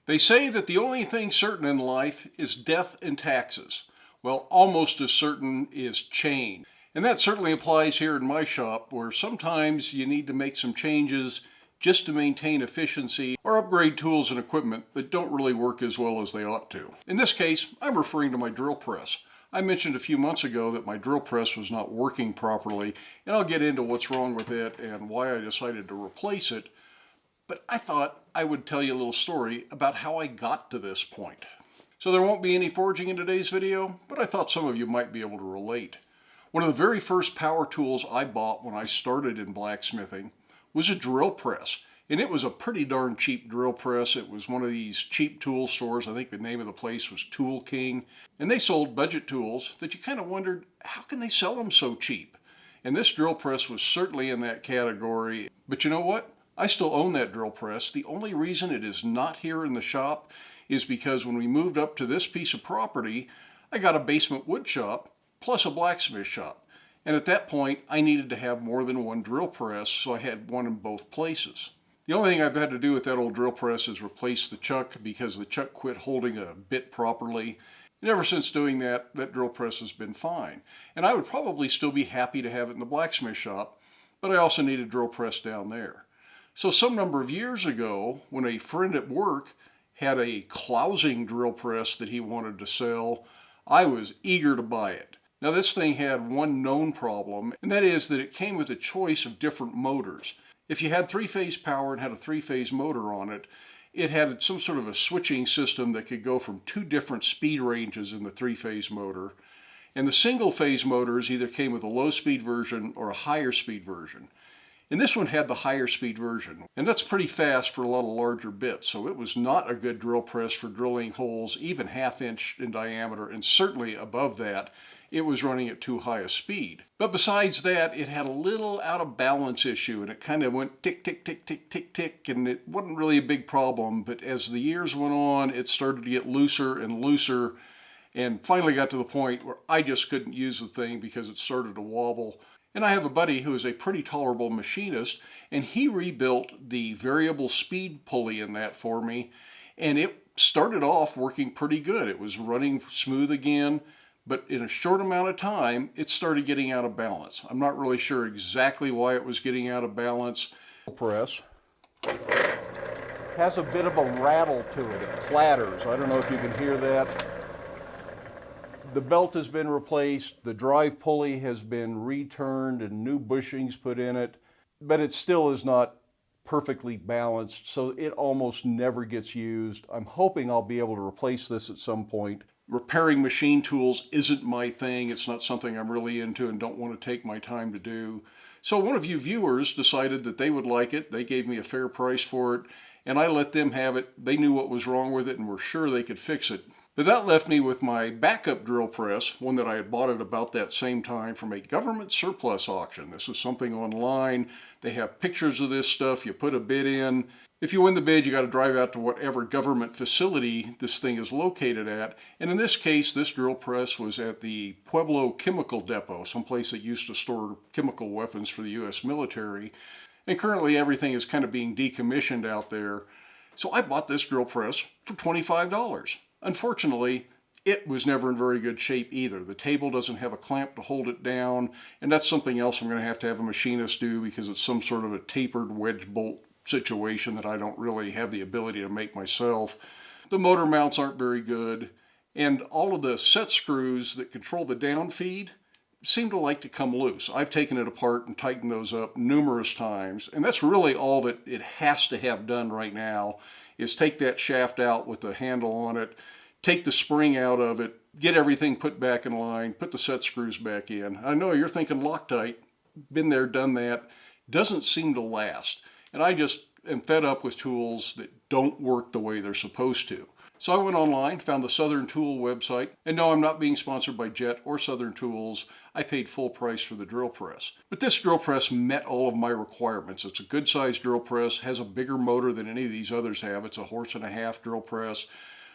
They say that the only thing certain in life is death and taxes. Well, almost as certain is change. And that certainly applies here in my shop, where sometimes you need to make some changes just to maintain efficiency or upgrade tools and equipment that don't really work as well as they ought to. In this case, I'm referring to my drill press. I mentioned a few months ago that my drill press was not working properly, and I'll get into what's wrong with it and why I decided to replace it. But I thought I would tell you a little story about how I got to this point. So there won't be any forging in today's video, but I thought some of you might be able to relate. One of the very first power tools I bought when I started in blacksmithing was a drill press. And it was a pretty darn cheap drill press. It was one of these cheap tool stores. I think the name of the place was Tool King. And they sold budget tools that you kind of wondered, how can they sell them so cheap? And this drill press was certainly in that category. But you know what? I still own that drill press. The only reason it is not here in the shop is because when we moved up to this piece of property, I got a basement wood shop plus a blacksmith shop. And at that point, I needed to have more than one drill press, so I had one in both places. The only thing I've had to do with that old drill press is replace the chuck because the chuck quit holding a bit properly. And ever since doing that, that drill press has been fine. And I would probably still be happy to have it in the blacksmith shop, but I also need a drill press down there. So some number of years ago, when a friend at work had a clousing drill press that he wanted to sell, I was eager to buy it. Now this thing had one known problem, and that is that it came with a choice of different motors. If you had three-phase power and had a three-phase motor on it, it had some sort of a switching system that could go from two different speed ranges in the three-phase motor. And the single-phase motors either came with a low-speed version or a higher-speed version. And this one had the higher speed version, and that's pretty fast for a lot of larger bits, so it was not a good drill press for drilling holes even half-inch in diameter, and certainly above that, it was running at too high a speed. But besides that, it had a little out of balance issue, and it kind of went tick, tick, tick, tick, tick, tick, and it wasn't really a big problem, but as the years went on, it started to get looser and looser, and finally got to the point where I just couldn't use the thing because it started to wobble. And I have a buddy who is a pretty tolerable machinist, and he rebuilt the variable speed pulley in that for me, and it started off working pretty good. It was running smooth again, but in a short amount of time, it started getting out of balance. I'm not really sure exactly why it was getting out of balance. Press has a bit of a rattle to it. It clatters. I don't know if you can hear that. The belt has been replaced, the drive pulley has been returned and new bushings put in it, but it still is not perfectly balanced, so it almost never gets used. I'm hoping I'll be able to replace this at some point. Repairing machine tools isn't my thing. It's not something I'm really into and don't want to take my time to do. So one of you viewers decided that they would like it. They gave me a fair price for it, and I let them have it. They knew what was wrong with it and were sure they could fix it. But that left me with my backup drill press, one that I had bought at about that same time from a government surplus auction. This is something online. They have pictures of this stuff. You put a bid in. If you win the bid, you got to drive out to whatever government facility this thing is located at. And in this case, this drill press was at the Pueblo Chemical Depot, someplace that used to store chemical weapons for the U.S. military. And currently everything is kind of being decommissioned out there. So I bought this drill press for $25. Unfortunately, it was never in very good shape either. The table doesn't have a clamp to hold it down, and that's something else I'm going to have a machinist do because it's some sort of a tapered wedge bolt situation that I don't really have the ability to make myself. The motor mounts aren't very good, and all of the set screws that control the down feed seem to like to come loose. I've taken it apart and tightened those up numerous times, and that's really all that it has to have done right now is take that shaft out with the handle on it, take the spring out of it, get everything put back in line, put the set screws back in. I know you're thinking Loctite, been there, done that, doesn't seem to last. And I just am fed up with tools that don't work the way they're supposed to. So I went online, found the Southern Tool website, and no, I'm not being sponsored by Jet or Southern Tools. I paid full price for the drill press. But this drill press met all of my requirements. It's a good sized drill press, has a bigger motor than any of these others have. It's a 1.5 horse drill press,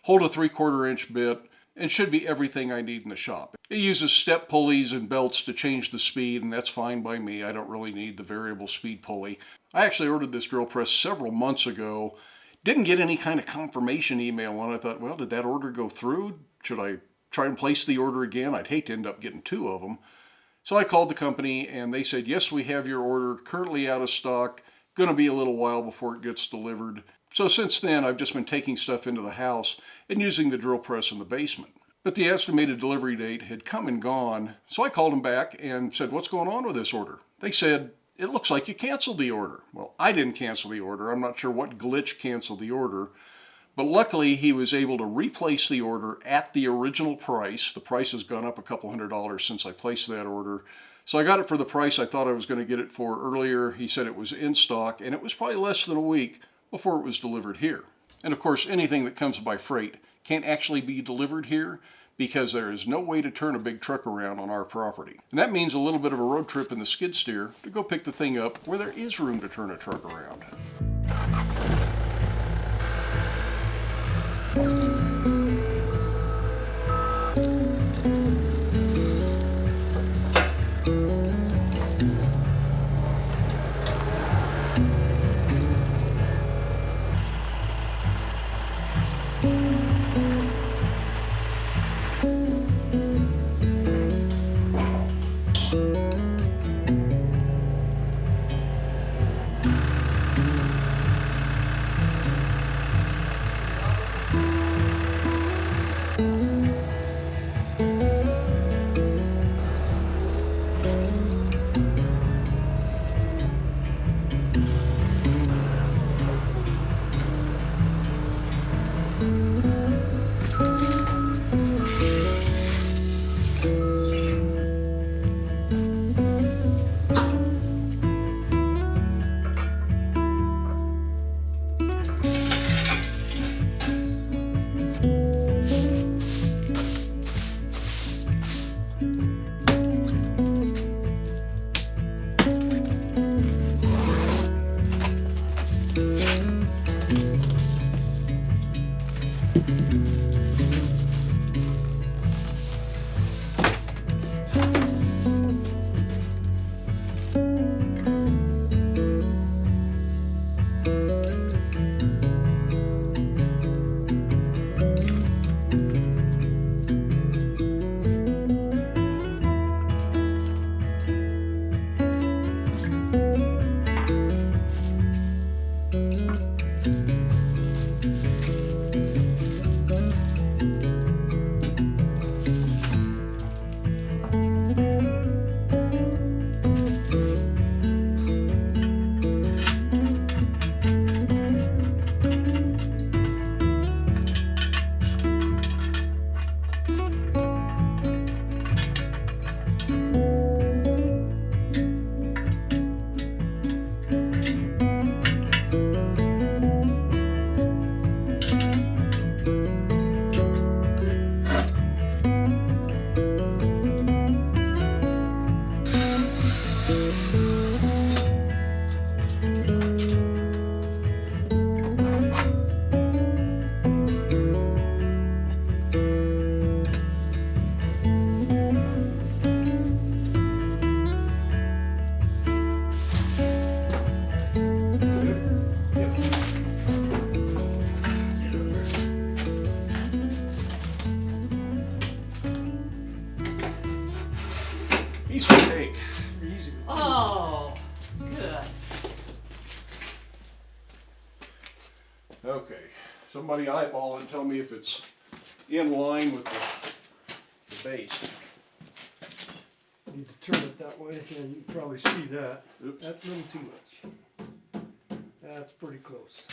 hold a 3/4 inch bit, and should be everything I need in the shop. It uses step pulleys and belts to change the speed, and that's fine by me. I don't really need the variable speed pulley. I actually ordered this drill press several months ago. Didn't get any kind of confirmation email on it. I thought, well, did that order go through? Should I try and place the order again? I'd hate to end up getting two of them. So I called the company and they said, yes, we have your order, currently out of stock, going to be a little while before it gets delivered. So since then, I've just been taking stuff into the house and using the drill press in the basement. But the estimated delivery date had come and gone, so I called them back and said, what's going on with this order? They said, it looks like you canceled the order. Well, I didn't cancel the order. I'm not sure what glitch canceled the order. But luckily, he was able to replace the order at the original price. The price has gone up a couple $100 since I placed that order. So I got it for the price I thought I was going to get it for earlier. He said it was in stock, and it was probably less than a week before it was delivered here. And of course, anything that comes by freight can't actually be delivered here because there is no way to turn a big truck around on our property. And that means a little bit of a road trip in the skid steer to go pick the thing up where there is room to turn a truck around. Piece of cake. Easy. Oh, good. Okay, somebody eyeball it and tell me if it's in line with the base. Need to turn it that way, and you can probably see that. Oops. That's a little too much. That's pretty close.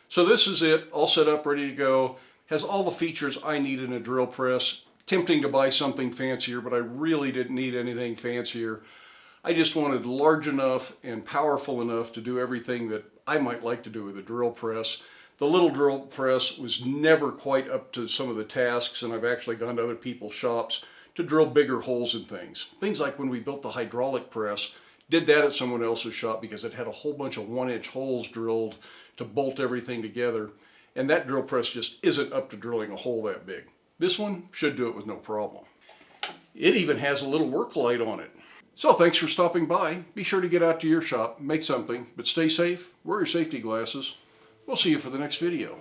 So this is it, all set up, ready to go. Has all the features I need in a drill press. Tempting to buy something fancier, but I really didn't need anything fancier. I just wanted large enough and powerful enough to do everything that I might like to do with a drill press. The little drill press was never quite up to some of the tasks, and I've actually gone to other people's shops to drill bigger holes in things. Things like when we built the hydraulic press, did that at someone else's shop because it had a whole bunch of 1-inch holes drilled to bolt everything together, and that drill press just isn't up to drilling a hole that big. This one should do it with no problem. It even has a little work light on it. So thanks for stopping by. Be sure to get out to your shop, make something, but stay safe, wear your safety glasses. We'll see you for the next video.